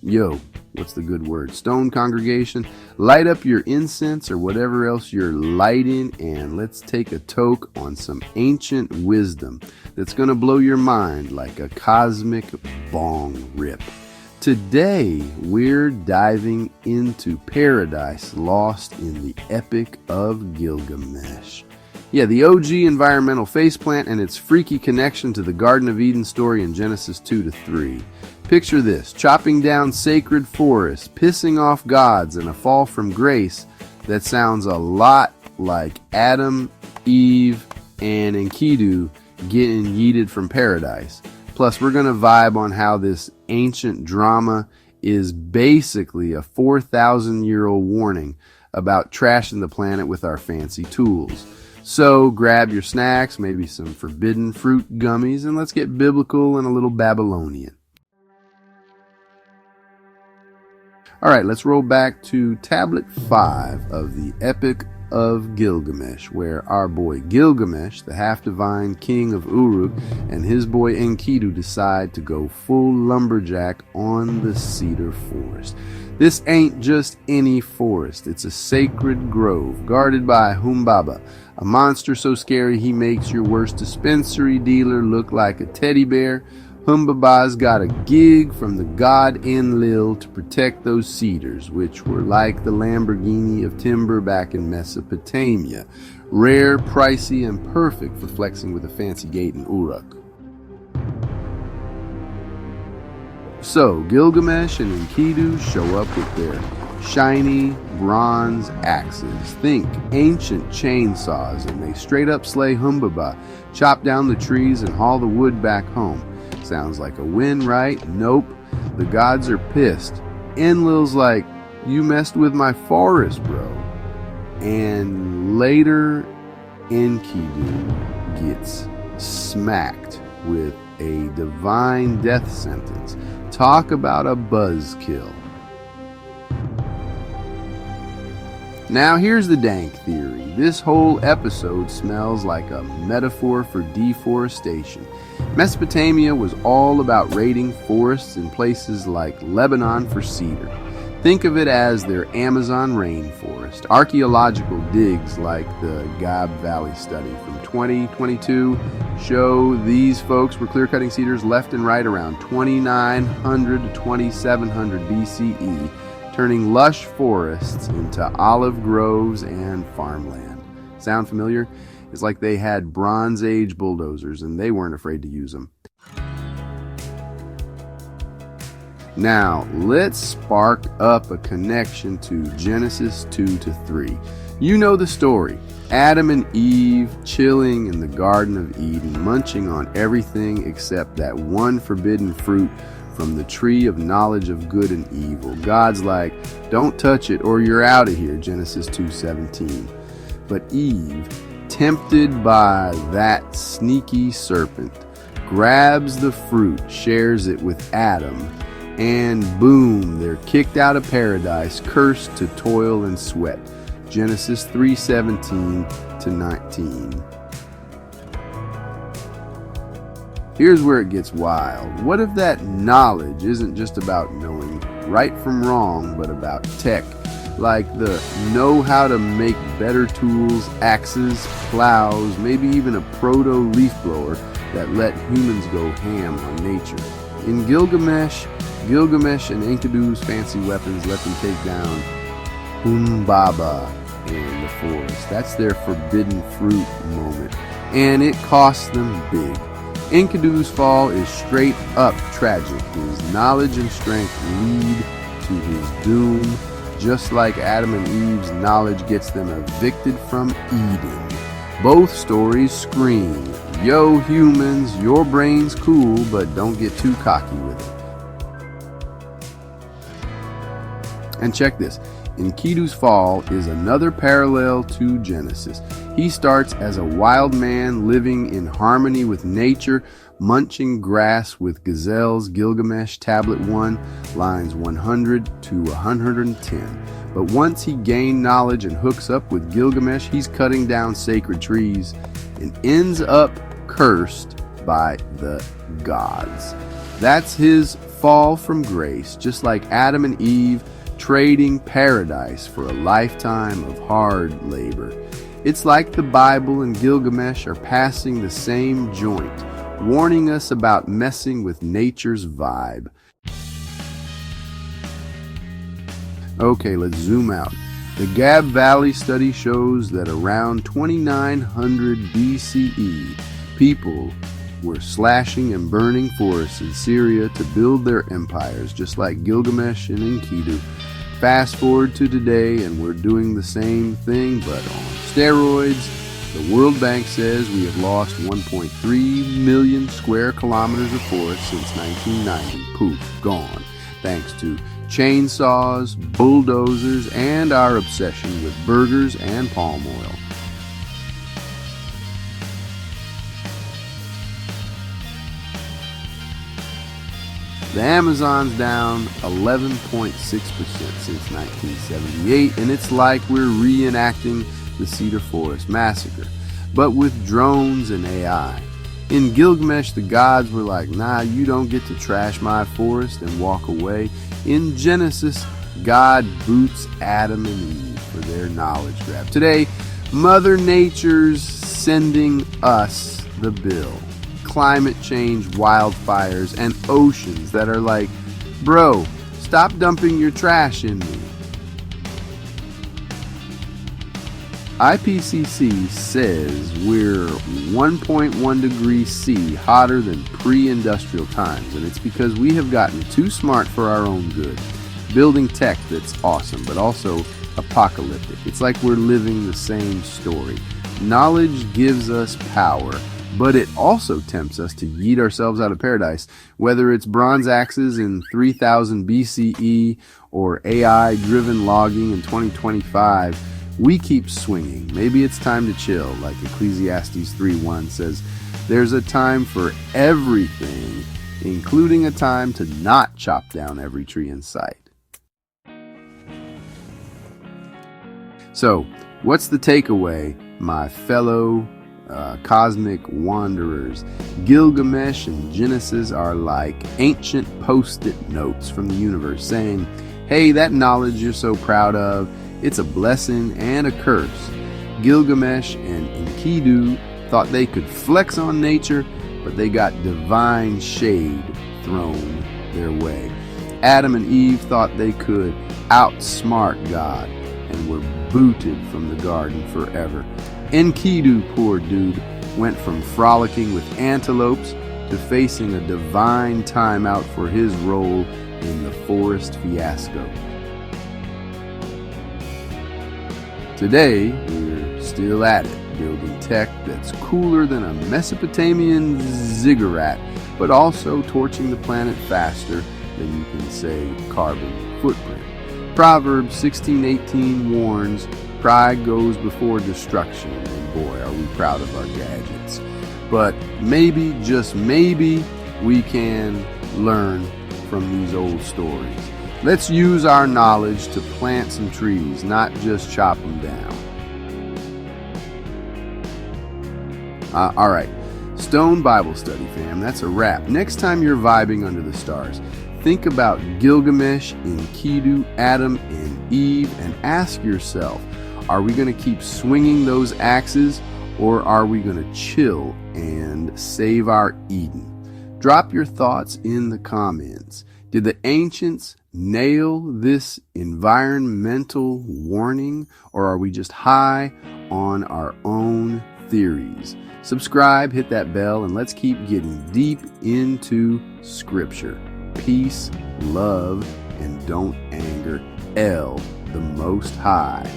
Yo, what's the good word? Stone congregation, light up your incense or whatever else you're lighting, and let's take a toke on some ancient wisdom that's going to blow your mind like a cosmic bong rip. Today, we're diving into paradise lost in the Epic of Gilgamesh. Yeah, the OG environmental faceplant and its freaky connection to the Garden of Eden story in Genesis 2-3. Picture this, chopping down sacred forests, pissing off gods, and a fall from grace that sounds a lot like Adam, Eve, and Enkidu getting yeeted from paradise. Plus, we're going to vibe on how this ancient drama is basically a 4,000-year-old warning about trashing the planet with our fancy tools. So grab your snacks, maybe some forbidden fruit gummies, and let's get biblical and a little Babylonian. Alright, let's roll back to Tablet 5 of the Epic of Gilgamesh, where our boy Gilgamesh, the half-divine king of Uruk, and his boy Enkidu decide to go full lumberjack on the cedar forest. This ain't just any forest, it's a sacred grove guarded by Humbaba, a monster so scary he makes your worst dispensary dealer look like a teddy bear. Humbaba's got a gig from the god Enlil to protect those cedars, which were like the Lamborghini of timber back in Mesopotamia. Rare, pricey, and perfect for flexing with a fancy gate in Uruk. So, Gilgamesh and Enkidu show up with their shiny bronze axes. Think ancient chainsaws, and they straight up slay Humbaba, chop down the trees, and haul the wood back home. Sounds like a win, right? Nope. The gods are pissed. Enlil's like, you messed with my forest, bro. And later, Enkidu gets smacked with a divine death sentence. Talk about a buzzkill. Now here's the dank theory. This whole episode smells like a metaphor for deforestation. Mesopotamia was all about raiding forests in places like Lebanon for cedar. Think of it as their Amazon rainforest. Archaeological digs like the Gab Valley study from 2022 show these folks were clear-cutting cedars left and right around 2900 to 2700 BCE, turning lush forests into olive groves and farmland. Sound familiar? It's like they had Bronze Age bulldozers and they weren't afraid to use them. Now, let's spark up a connection to Genesis 2-3. You know the story. Adam and Eve chilling in the Garden of Eden, munching on everything except that one forbidden fruit from the tree of knowledge of good and evil. God's like, don't touch it or you're out of here, Genesis 2:17. But Eve, tempted by that sneaky serpent, grabs the fruit, shares it with Adam, and boom, they're kicked out of paradise, cursed to toil and sweat. Genesis 3:17-19. Here's where it gets wild. What if that knowledge isn't just about knowing right from wrong, but about tech? Like the know how to make better tools, axes, plows, maybe even a proto-leaf blower that let humans go ham on nature. In Gilgamesh and Enkidu's fancy weapons let them take down Humbaba and the forest. That's their forbidden fruit moment. And it costs them big. Enkidu's fall is straight up tragic. His knowledge and strength lead to his doom, just like Adam and Eve's knowledge gets them evicted from Eden. Both stories scream, yo humans, your brain's cool, but don't get too cocky with it. And check this, Enkidu's fall is another parallel to Genesis. He starts as a wild man living in harmony with nature, munching grass with gazelles. Gilgamesh, Tablet 1, lines 100 to 110. But once he gained knowledge and hooks up with Gilgamesh, he's cutting down sacred trees and ends up cursed by the gods. That's his fall from grace, just like Adam and Eve trading paradise for a lifetime of hard labor. It's like the Bible and Gilgamesh are passing the same joint, warning us about messing with nature's vibe. Okay, let's zoom out. The Gab Valley study shows that around 2900 BCE, people were slashing and burning forests in Syria to build their empires, just like Gilgamesh and Enkidu. Fast forward to today, and we're doing the same thing, but on steroids. The World Bank says we have lost 1.3 million square kilometers of forest since 1990. Poof, gone. Thanks to chainsaws, bulldozers, and our obsession with burgers and palm oil. The Amazon's down 11.6% since 1978, and it's like we're reenacting the Cedar Forest Massacre, but with drones and AI. In Gilgamesh, the gods were like, nah, you don't get to trash my forest, and walk away. In Genesis, God boots Adam and Eve for their knowledge grab. Today, Mother Nature's sending us the bill. Climate change, wildfires, and oceans that are like, bro, stop dumping your trash in me. IPCC says we're 1.1 degrees C hotter than pre-industrial times, and it's because we have gotten too smart for our own good, building tech that's awesome but also apocalyptic. It's like we're living the same story. Knowledge gives us power, but it also tempts us to yeet ourselves out of paradise, whether it's bronze axes in 3000 BCE or AI-driven logging in 2025. We keep swinging. Maybe it's time to chill, like Ecclesiastes 3:1 says, there's a time for everything, including a time to not chop down every tree in sight. So, what's the takeaway, my fellow cosmic wanderers? Gilgamesh and Genesis are like ancient post-it notes from the universe saying, hey, that knowledge you're so proud of, it's a blessing and a curse. Gilgamesh and Enkidu thought they could flex on nature, but they got divine shade thrown their way. Adam and Eve thought they could outsmart God and were booted from the garden forever. Enkidu, poor dude, went from frolicking with antelopes to facing a divine timeout for his role in the forest fiasco. Today, we're still at it, building tech that's cooler than a Mesopotamian ziggurat, but also torching the planet faster than you can say carbon footprint. Proverbs 16:18 warns, pride goes before destruction, and boy, are we proud of our gadgets. But maybe, just maybe, we can learn from these old stories. Let's use our knowledge to plant some trees, not just chop them down. All right, Stone Bible Study, fam, that's a wrap. Next time you're vibing under the stars, think about Gilgamesh, Enkidu, Adam, and Eve, and ask yourself, are we going to keep swinging those axes, or are we going to chill and save our Eden? Drop your thoughts in the comments. Did the ancients nail this environmental warning, or are we just high on our own theories? Subscribe, hit that bell, and let's keep getting deep into Scripture. Peace, love, and don't anger El, the Most High.